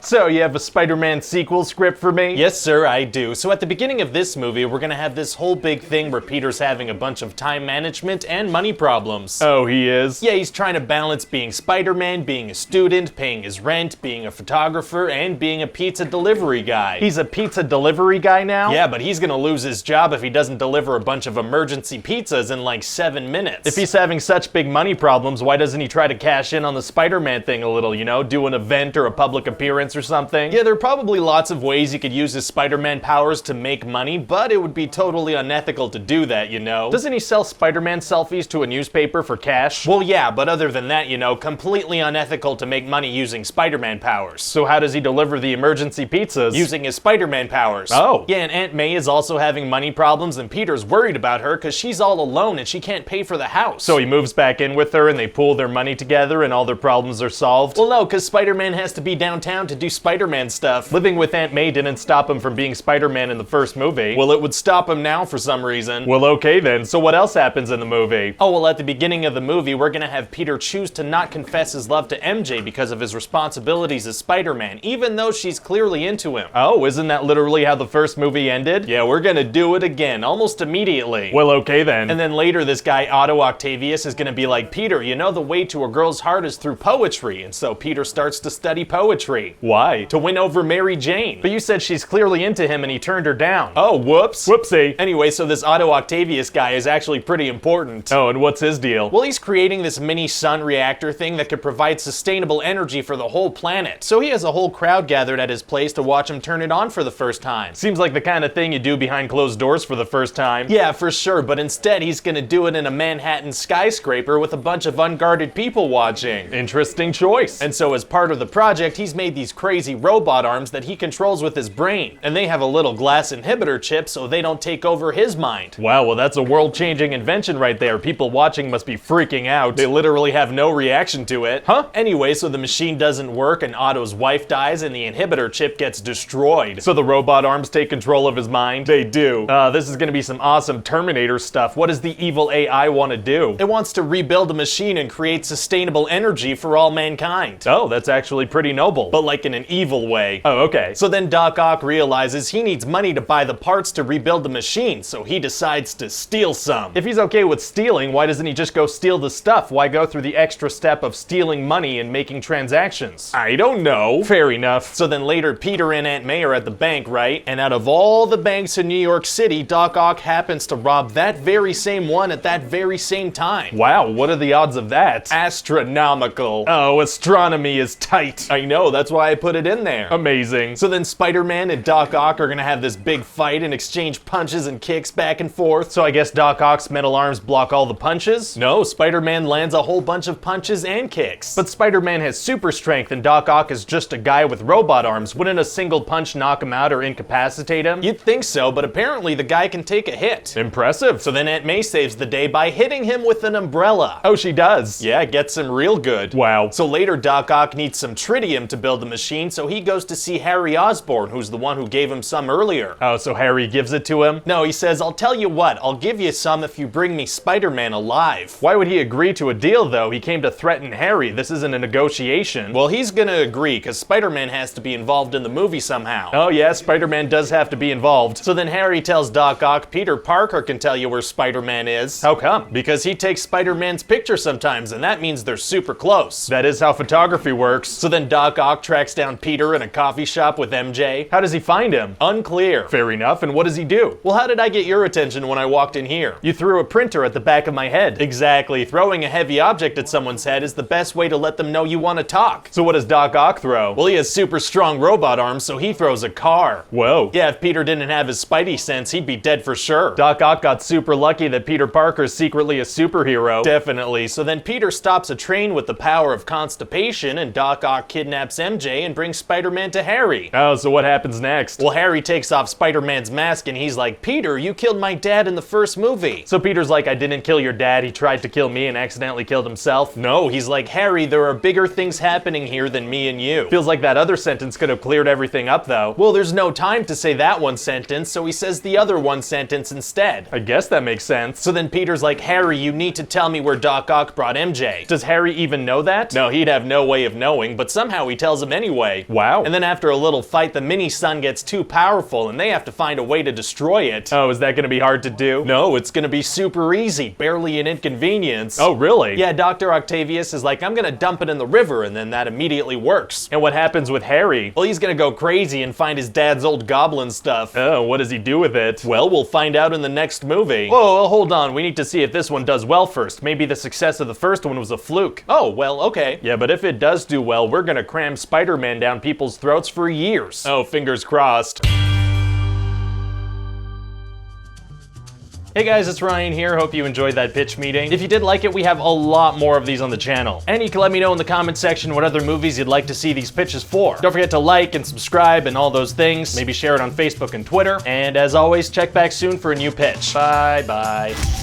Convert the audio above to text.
So, you have a Spider-Man sequel script for me? Yes, sir, I do. So at the beginning of this movie, we're gonna have this whole big thing where Peter's having a bunch of time management and money problems. Oh, he is? Yeah, he's trying to balance being Spider-Man, being a student, paying his rent, being a photographer, and being a pizza delivery guy. He's a pizza delivery guy now? Yeah, but he's gonna lose his job if he doesn't deliver a bunch of emergency pizzas in like 7 minutes. If he's having such big money problems, why doesn't he try to cash in on the Spider-Man thing a little, you know? Do an event or a public appearance or something? Yeah, there are probably lots of ways you could use his Spider-Man powers to make money, but it would be totally unethical to do that, you know? Doesn't he sell Spider-Man selfies to a newspaper for cash? Well, yeah, but other than that, you know, completely unethical to make money using Spider-Man powers. So how does he deliver the emergency pizzas? Using his Spider-Man powers. Oh. Yeah, and Aunt May is also having money problems, and Peter's worried about her because she's all alone and she can't pay for the house. So he moves back in with her and they pool their money together and all their problems are solved? Well, no, because Spider-Man has to be downtown to do Spider-Man stuff. Living with Aunt May didn't stop him from being Spider-Man in the first movie. Well, it would stop him now for some reason. Well, okay then. So what else happens in the movie? Oh, well, at the beginning of the movie, we're gonna have Peter choose to not confess his love to MJ because of his responsibilities as Spider-Man, even though she's clearly into him. Oh, isn't that literally how the first movie ended? Yeah, we're gonna do it again, almost immediately. Well, okay then. And then later, this guy, Otto Octavius, is gonna be like, Peter, you know the way to a girl's heart is through poetry. And so Peter starts to study poetry. Why? To win over Mary Jane. But you said she's clearly into him and he turned her down. Oh, whoops. Whoopsie. Anyway, so this Otto Octavius guy is actually pretty important. Oh, and what's his deal? Well, he's creating this mini sun reactor thing that could provide sustainable energy for the whole planet. So he has a whole crowd gathered at his place to watch him turn it on for the first time. Seems like the kind of thing you do behind closed doors for the first time. Yeah, for sure, but instead he's gonna do it in a Manhattan skyscraper with a bunch of unguarded people watching. Interesting choice. And so as part of the project, he's made these crazy robot arms that he controls with his brain. And they have a little glass inhibitor chip so they don't take over his mind. Wow, well that's a world-changing invention right there. People watching must be freaking out. They literally have no reaction to it. Huh? Anyway, so the machine doesn't work and Otto's wife dies and the inhibitor chip gets destroyed. So the robot arms take control of his mind? They do. This is gonna be some awesome Terminator stuff. What does the evil AI want to do? It wants to rebuild a machine and create sustainable energy for all mankind. Oh, that's actually pretty noble. But like in an evil way. Oh, okay. So then Doc Ock realizes he needs money to buy the parts to rebuild the machine, so he decides to steal some. If he's okay with stealing, why doesn't he just go steal the stuff? Why go through the extra step of stealing money and making transactions? I don't know. Fair enough. So then later, Peter and Aunt May are at the bank, right? And out of all the banks in New York City, Doc Ock happens to rob that very same one at that very same time. Wow, what are the odds of that? Astronomical. Oh, astronomy is tight. I know, that's why I put it in there. Amazing. So then Spider-Man and Doc Ock are gonna have this big fight and exchange punches and kicks back and forth. So I guess Doc Ock's metal arms block all the punches? No, Spider-Man lands a whole bunch of punches and kicks. But Spider-Man has super strength and Doc Ock is just a guy with robot arms. Wouldn't a single punch knock him out or incapacitate him? You'd think so, but apparently the guy can take a hit. Impressive. So then Aunt May saves the day by hitting him with an umbrella. Oh, she does? Yeah, it gets him real good. Wow. So later Doc Ock needs some tritium to build the machine, so he goes to see Harry Osborn, who's the one who gave him some earlier. Oh, so Harry gives it to him? No, he says, I'll tell you what, I'll give you some if you bring me Spider-Man alive. Why would he agree to a deal though? He came to threaten Harry. This isn't a negotiation. Well, he's gonna agree, because Spider-Man has to be involved in the movie somehow. Oh yeah, Spider-Man does have to be involved. So then Harry tells Doc Ock Peter Parker can tell you where Spider-Man is. How come? Because he takes Spider-Man's picture sometimes, and that means they're super close. That is how photography works. So then Doc Ock tracks down Peter in a coffee shop with MJ. How does he find him? Unclear. Fair enough, and what does he do? Well, how did I get your attention when I walked in here? You threw a printer at the back of my head. Exactly. Throwing a heavy object at someone's head is the best way to let them know you want to talk. So what does Doc Ock throw? Well, he has super strong robot arms, so he throws a car. Whoa. Yeah, if Peter didn't have his Spidey sense, he'd be dead for sure. Doc Ock got super lucky that Peter Parker's secretly a superhero. Definitely. So then Peter stops a train with the power of constipation, and Doc Ock kidnaps MJ and brings Spider-Man to Harry. Oh, so what happens next? Well, Harry takes off Spider-Man's mask and he's like, Peter, you killed my dad in the first movie. So Peter's like, I didn't kill your dad, he tried to kill me and accidentally killed himself? No, he's like, Harry, there are bigger things happening here than me and you. Feels like that other sentence could have cleared everything up though. Well, there's no time to say that one sentence, so he says the other one sentence instead. I guess that makes sense. So then Peter's like, Harry, you need to tell me where Doc Ock brought MJ. Does Harry even know that? No, he'd have no way of knowing, but somehow he tells him anyway. anyway. Wow. And then after a little fight, the mini-sun gets too powerful and they have to find a way to destroy it. Oh, is that gonna be hard to do? No, it's gonna be super easy, barely an inconvenience. Oh, really? Yeah, Dr. Octavius is like, I'm gonna dump it in the river, and then that immediately works. And what happens with Harry? Well, he's gonna go crazy and find his dad's old goblin stuff. Oh, what does he do with it? Well, we'll find out in the next movie. Whoa, well, hold on. We need to see if this one does well first. Maybe the success of the first one was a fluke. Oh, well, okay. Yeah, but if it does do well, we're gonna cram Spider-Man down people's throats for years. Oh, fingers crossed. Hey guys, it's Ryan here. Hope you enjoyed that pitch meeting. If you did like it, we have a lot more of these on the channel. And you can let me know in the comment section what other movies you'd like to see these pitches for. Don't forget to like and subscribe and all those things. Maybe share it on Facebook and Twitter. And as always, check back soon for a new pitch. Bye bye.